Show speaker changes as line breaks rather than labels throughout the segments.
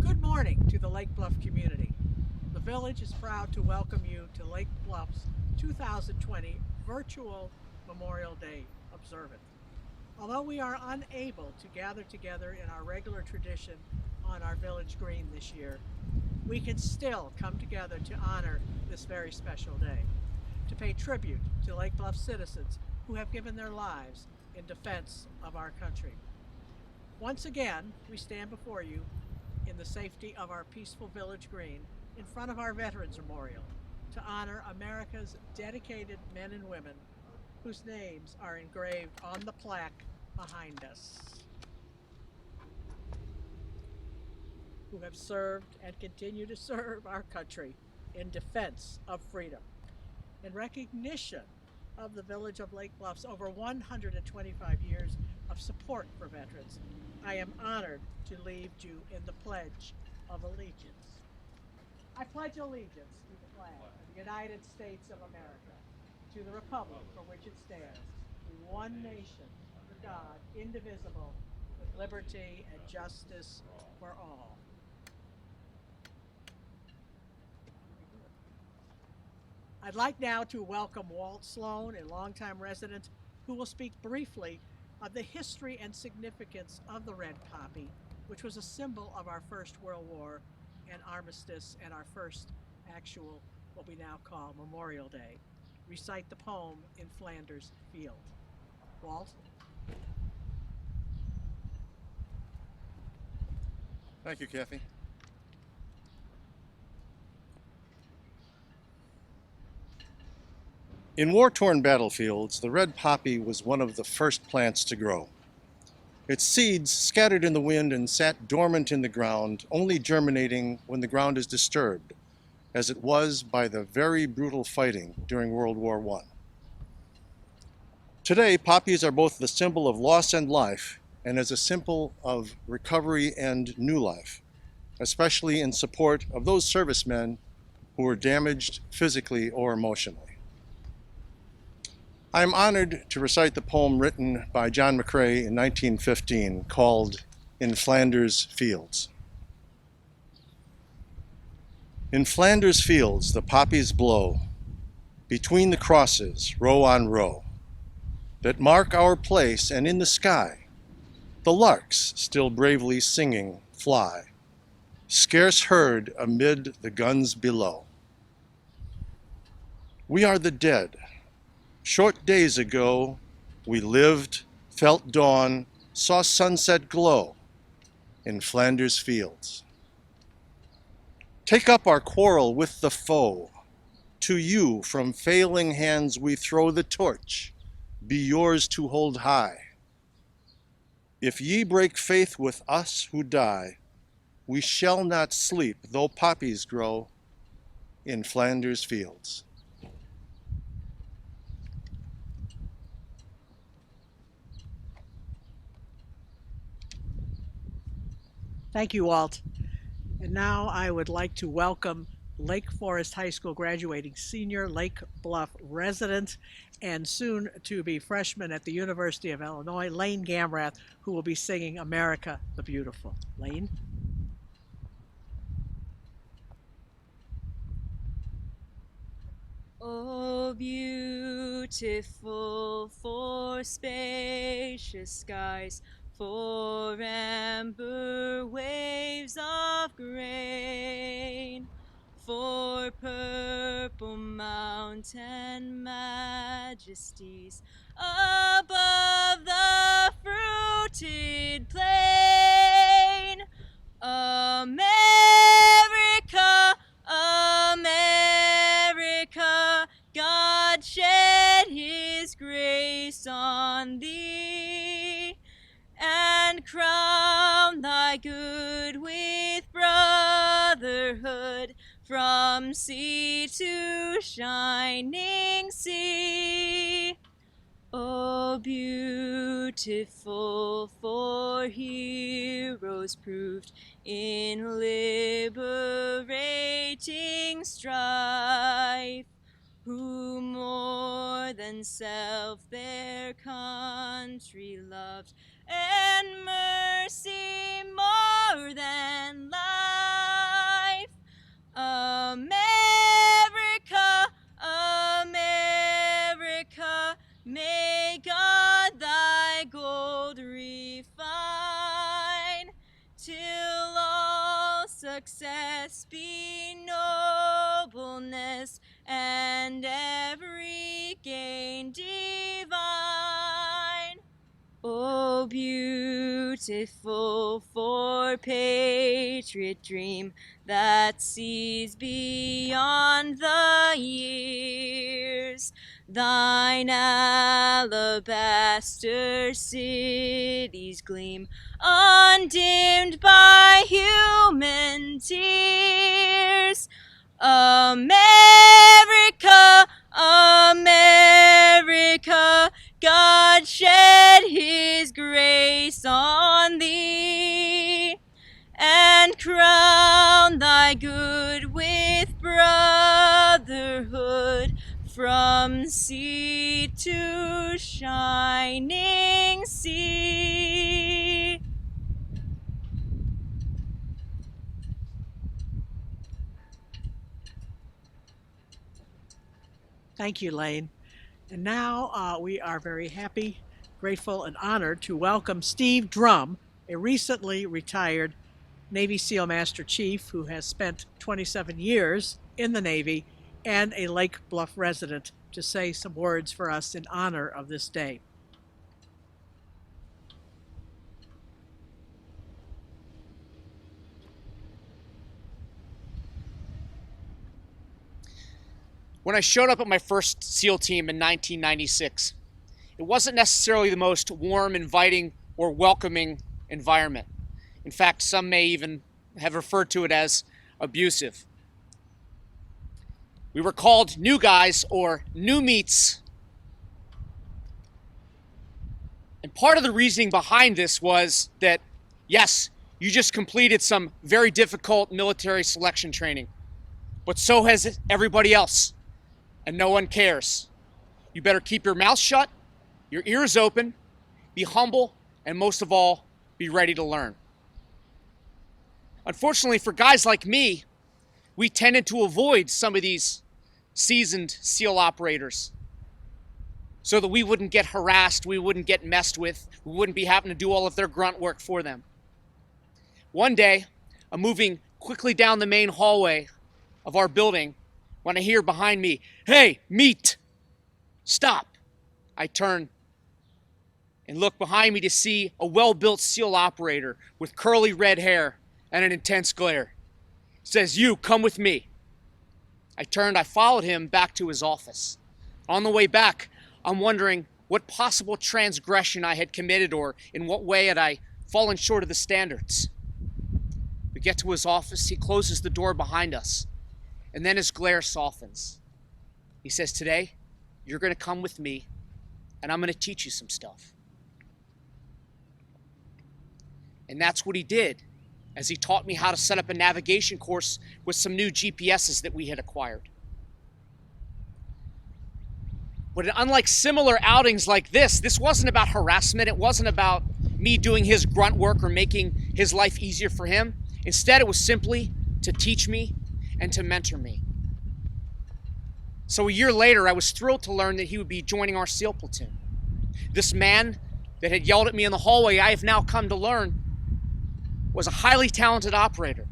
Good morning to the Lake Bluff community. The village is proud to welcome you to Lake Bluff's 2020 Virtual Memorial Day observance. Although we are unable to gather together in our regular tradition on our village green this year, we can still come together to honor this very special day, to pay tribute to Lake Bluff citizens who have given their lives in defense of our country. Once again, we stand before you in the safety of our peaceful village green in front of our Veterans Memorial to honor America's dedicated men and women whose names are engraved on the plaque behind us, who have served and continue to serve our country in defense of freedom. In recognition of the village of Lake Bluff's over 125 years of support for veterans, I am honored to lead you in the Pledge of Allegiance. I pledge allegiance to the flag of the United States of America, to the republic for which it stands, one nation, under God, indivisible, with liberty and justice for all. I'd like now to welcome Walt Sloan, a longtime resident, who will speak briefly of the history and significance of the red poppy, which was a symbol of our First World War and armistice and our first actual, what we now call Memorial Day. Recite the poem in Flanders Field. Walt?
Thank you, Kathy. In war-torn battlefields, the red poppy was one of the first plants to grow. Its seeds scattered in the wind and sat dormant in the ground, only germinating when the ground is disturbed, as it was by the very brutal fighting during World War I. Today, poppies are both the symbol of loss and life, and as a symbol of recovery and new life, especially in support of those servicemen who were damaged physically or emotionally. I am honored to recite the poem written by John McCrae in 1915 called In Flanders Fields. In Flanders fields the poppies blow, between the crosses, row on row, that mark our place, and in the sky the larks still bravely singing fly, scarce heard amid the guns below. We are the dead. Short days ago, we lived, felt dawn, saw sunset glow in Flanders fields. Take up our quarrel with the foe. To you from failing hands we throw the torch, be yours to hold high. If ye break faith with us who die, we shall not sleep though poppies grow in Flanders fields.
Thank you, Walt. And now I would like to welcome Lake Forest High School graduating senior, Lake Bluff resident, and soon to be freshman at the University of Illinois, Laine Gamrath, who will be singing America the Beautiful. Laine?
Oh, beautiful for spacious skies, for amber waves of grain, for purple mountain majesties above the fruited plain. America, America, God shed his grace on thee, and crown thy good with brotherhood from sea to shining sea. Oh, beautiful for heroes proved in liberating strife, who more than self their country loved, and mercy more than life. success be nobleness, and every gain divine. Oh, beautiful for patriot dream that sees beyond the years, thine alabaster cities gleam, undimmed by human tears. America, America, God shed his grace on thee, and crown thy good with brotherhood from sea to shining sea.
Thank you, Laine. And now we are very happy, grateful, and honored to welcome Steve Drum, a recently retired Navy SEAL Master Chief who has spent 27 years in the Navy and a Lake Bluff resident, to say some words for us in honor of this day.
When I showed up at my first SEAL team in 1996, it wasn't necessarily the most warm, inviting, or welcoming environment. In fact, some may even have referred to it as abusive. We were called new guys or new meats. And part of the reasoning behind this was that, yes, you just completed some very difficult military selection training, but so has everybody else. And no one cares. You better keep your mouth shut, your ears open, be humble, and most of all, be ready to learn. Unfortunately, for guys like me, we tended to avoid some of these seasoned SEAL operators so that we wouldn't get harassed, we wouldn't get messed with, we wouldn't be having to do all of their grunt work for them. One day, I'm moving quickly down the main hallway of our building when I hear behind me, "Hey, meat, stop." I turn and look behind me to see a well-built SEAL operator with curly red hair and an intense glare. He says, "You, come with me." I turned, I followed him back to his office. On the way back, I'm wondering what possible transgression I had committed or in what way had I fallen short of the standards. We get to his office, he closes the door behind us. And then his glare softens. He says, "Today, you're going to come with me, and I'm going to teach you some stuff." And that's what he did, as he taught me how to set up a navigation course with some new GPSs that we had acquired. But unlike similar outings like this wasn't about harassment. It wasn't about me doing his grunt work or making his life easier for him. Instead, it was simply to teach me and to mentor me. So a year later, I was thrilled to learn that he would be joining our SEAL platoon. This man that had yelled at me in the hallway, I have now come to learn, was a highly talented operator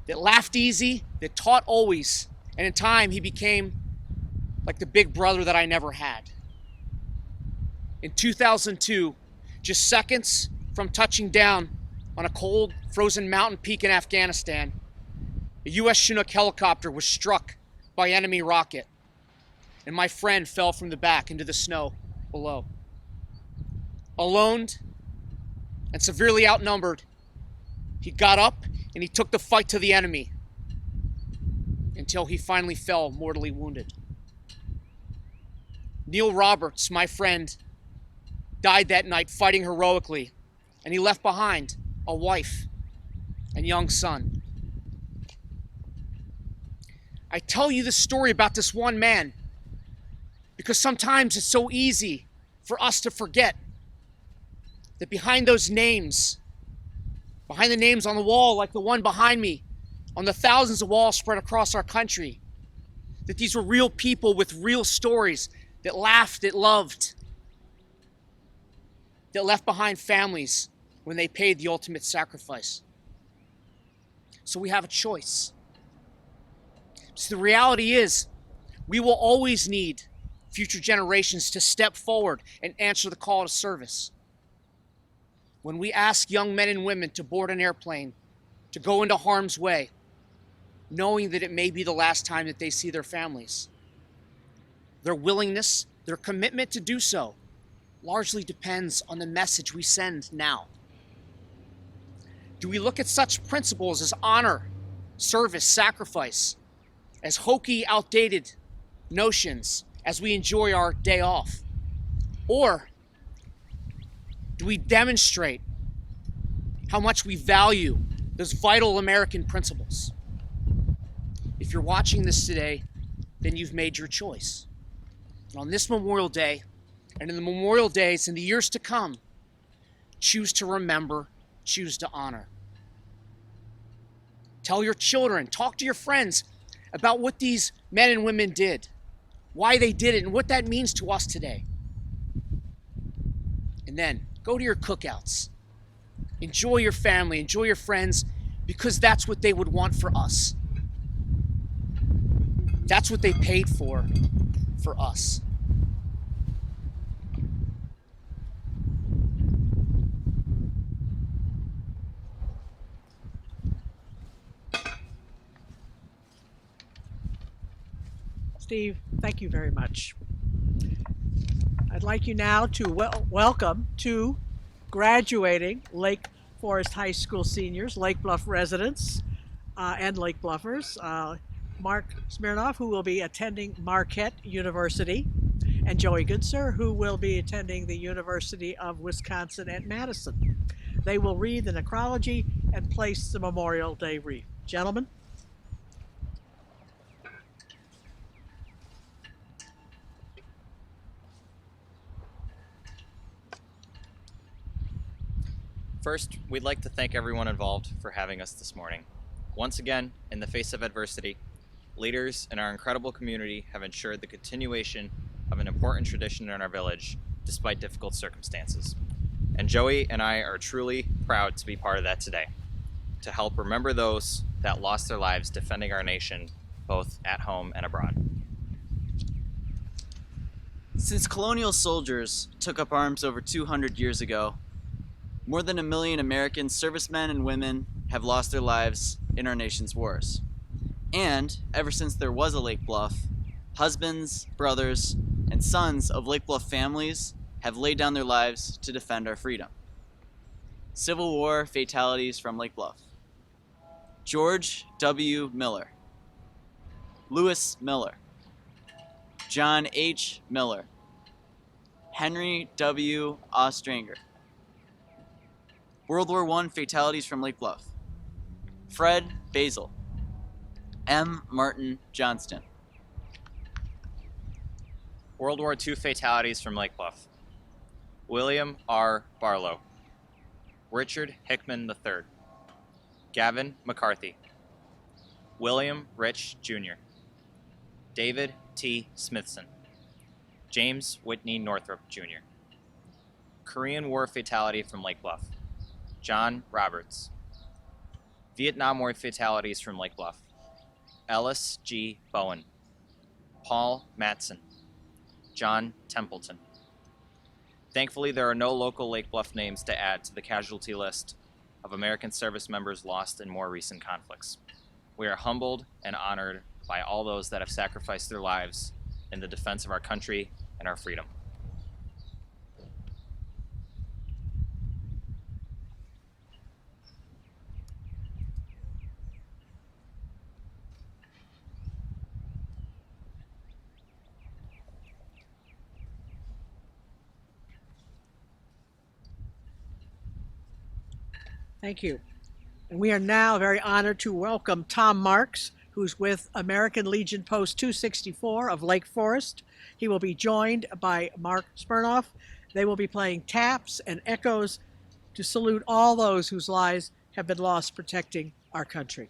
that laughed easy, that taught always, and in time he became like the big brother that I never had. In 2002, just seconds from touching down on a cold, frozen mountain peak in Afghanistan, a U.S. Chinook helicopter was struck by enemy rocket, and my friend fell from the back into the snow below. Alone and severely outnumbered, he got up and he took the fight to the enemy until he finally fell mortally wounded. Neil Roberts, my friend, died that night fighting heroically, and he left behind a wife and young son. I tell you this story about this one man because sometimes it's so easy for us to forget that behind those names, behind the names on the wall like the one behind me, on the thousands of walls spread across our country, that these were real people with real stories that laughed, that loved, that left behind families when they paid the ultimate sacrifice. So we have a choice. So the reality is, we will always need future generations to step forward and answer the call to service. When we ask young men and women to board an airplane, to go into harm's way, knowing that it may be the last time that they see their families, their willingness, their commitment to do so largely depends on the message we send now. Do we look at such principles as honor, service, sacrifice, as hokey, outdated notions as we enjoy our day off? Or do we demonstrate how much we value those vital American principles? If you're watching this today, then you've made your choice. And on this Memorial Day, and in the Memorial Days in the years to come, choose to remember, choose to honor. Tell your children, talk to your friends about what these men and women did, why they did it, and what that means to us today. And then go to your cookouts. Enjoy your family, enjoy your friends, because that's what they would want for us. That's what they paid for us.
Steve, thank you very much. I'd like you now to welcome two graduating Lake Forest High School seniors, Lake Bluff residents and Lake Bluffers, Mark Smirnov, who will be attending Marquette University, and Joey Goodsir, who will be attending the University of Wisconsin at Madison. They will read the necrology and place the Memorial Day wreath. Gentlemen.
First, we'd like to thank everyone involved for having us this morning. Once again, in the face of adversity, leaders in our incredible community have ensured the continuation of an important tradition in our village, despite difficult circumstances. And Joey and I are truly proud to be part of that today, to help remember those that lost their lives defending our nation, both at home and abroad.
Since colonial soldiers took up arms over 200 years ago, more than 1 million American servicemen and women have lost their lives in our nation's wars. And ever since there was a Lake Bluff, husbands, brothers, and sons of Lake Bluff families have laid down their lives to defend our freedom. Civil War fatalities from Lake Bluff. George W. Miller, Lewis Miller, John H. Miller, Henry W. Ostranger. World War I fatalities from Lake Bluff. Fred Basil, M. Martin Johnston.
World War II fatalities from Lake Bluff. William R. Barlow, Richard Hickman III, Gavin McCarthy, William Rich Jr., David T. Smithson, James Whitney Northrop Jr. Korean War fatality from Lake Bluff. John Roberts. Vietnam War fatalities from Lake Bluff. Ellis G. Bowen, Paul Matson, John Templeton. Thankfully, there are no local Lake Bluff names to add to the casualty list of American service members lost in more recent conflicts. We are humbled and honored by all those that have sacrificed their lives in the defense of our country and our freedom.
Thank you. And we are now very honored to welcome Tom Marks, who's with American Legion Post 264 of Lake Forest. He will be joined by Mark Smirnov. They will be playing taps and echoes to salute all those whose lives have been lost protecting our country.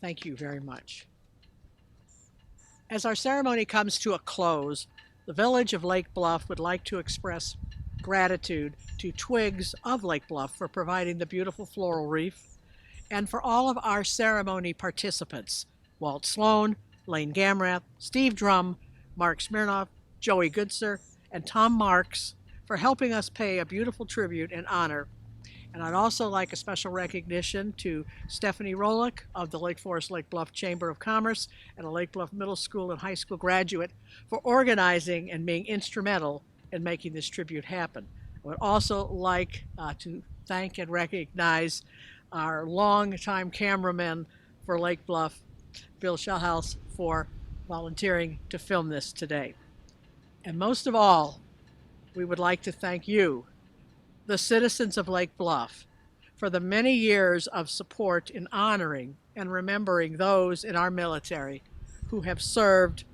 Thank you very much. As our ceremony comes to a close, the village of Lake Bluff would like to express gratitude to Twigs of Lake Bluff for providing the beautiful floral wreath, and for all of our ceremony participants, Walt Sloan, Laine Gamrath, Steve Drum, Mark Smirnov, Joey Goodsir, and Tom Marks for helping us pay a beautiful tribute and honor. And I'd also like a special recognition to Stephanie Rolick of the Lake Forest Lake Bluff Chamber of Commerce and a Lake Bluff Middle School and High School graduate for organizing and being instrumental in making this tribute happen. I would also like to thank and recognize our longtime cameraman for Lake Bluff, Bill Schellhaus, for volunteering to film this today. And most of all, we would like to thank you, the citizens of Lake Bluff, for the many years of support in honoring and remembering those in our military who have served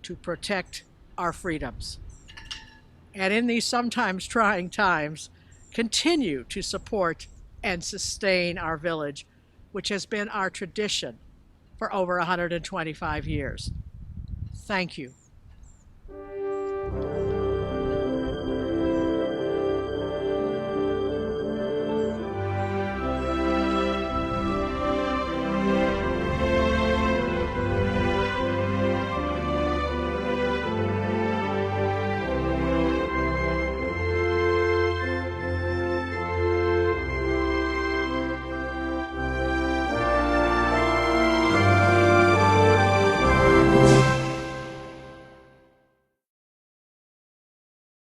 to protect our freedoms. And in these sometimes trying times, continue to support and sustain our village, which has been our tradition for over 125 years. Thank you.